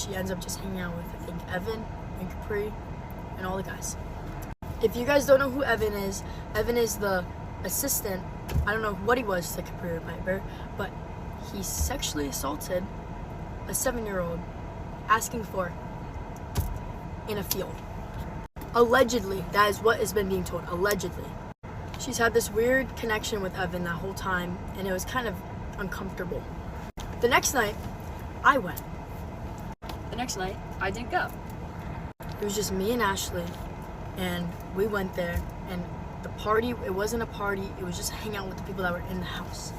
she ends up just hanging out with, I think, Evan and Capri and all the guys. If you guys don't know who Evan is the assistant. I don't know what he was to Capri or Piper, but he sexually assaulted a 7-year-old asking for in a field. Allegedly, that is what has been being told, allegedly. She's had this weird connection with Evan that whole time, and it was kind of uncomfortable. The next night, I went. The next night, I didn't go. It was just me and Ashley, and we went there, and the party, it wasn't a party, it was just hang out with the people that were in the house.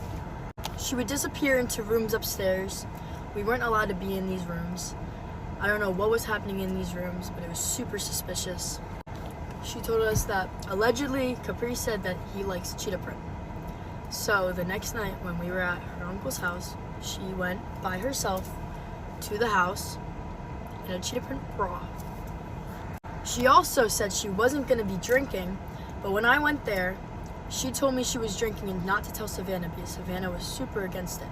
She would disappear into rooms upstairs. We weren't allowed to be in these rooms. I don't know what was happening in these rooms, but it was super suspicious. She told us that allegedly Capri said that he likes cheetah print. So the next night when we were at her uncle's house, she went by herself to the house in a cheetah print bra. She also said she wasn't going to be drinking, but when I went there, she told me she was drinking and not to tell Savannah because Savannah was super against it.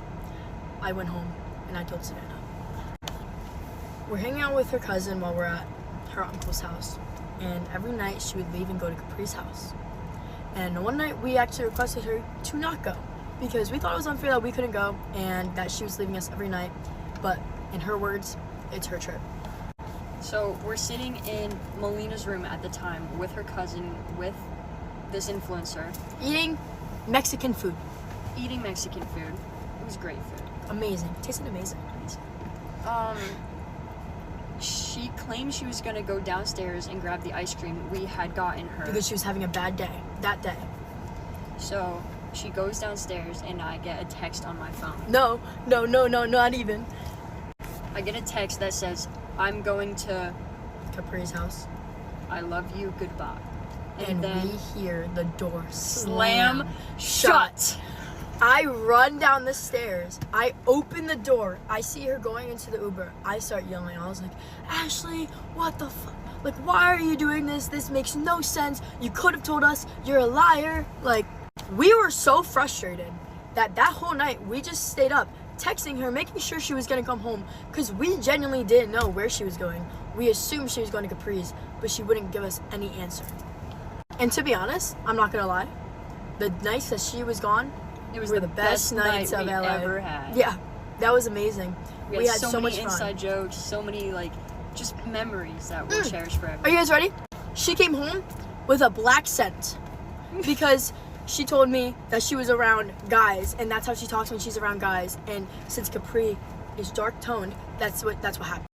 I went home and I told Savannah. We're hanging out with her cousin while we're at her uncle's house, and every night she would leave and go to Capri's house. And one night we actually requested her to not go because we thought it was unfair that we couldn't go and that she was leaving us every night, but in her words, it's her trip. So we're sitting in Melina's room at the time with her cousin, with this influencer, Eating Mexican food. eating Mexican food. It was great food. Amazing. Tasted amazing. She claimed she was gonna go downstairs and grab the ice cream we had gotten her. Because she was having a bad day that day. So she goes downstairs and I get a text on my phone. No, not even. I get a text that says, "I'm going to Capri's house. I love you, goodbye." And then we hear the door slam shut. I run down the stairs. I open the door. I see her going into the Uber. I start yelling. I was like, Ashley, what the fuck? Like, why are you doing this? This makes no sense. You could have told us. You're a liar. Like, we were so frustrated that whole night we just stayed up texting her, making sure she was going to come home because we genuinely didn't know where she was going. We assumed she was going to Capri's, but she wouldn't give us any answer. And to be honest, I'm not going to lie. The nights that she was gone, It was were the best night of we LA. ever had. Yeah, that was amazing. We had so many much inside fun. jokes, so many just memories that will cherish forever. Are you guys ready? She came home with a black scent because she told me that she was around guys, and that's how she talks when she's around guys. And since Capri is dark toned, that's what happened.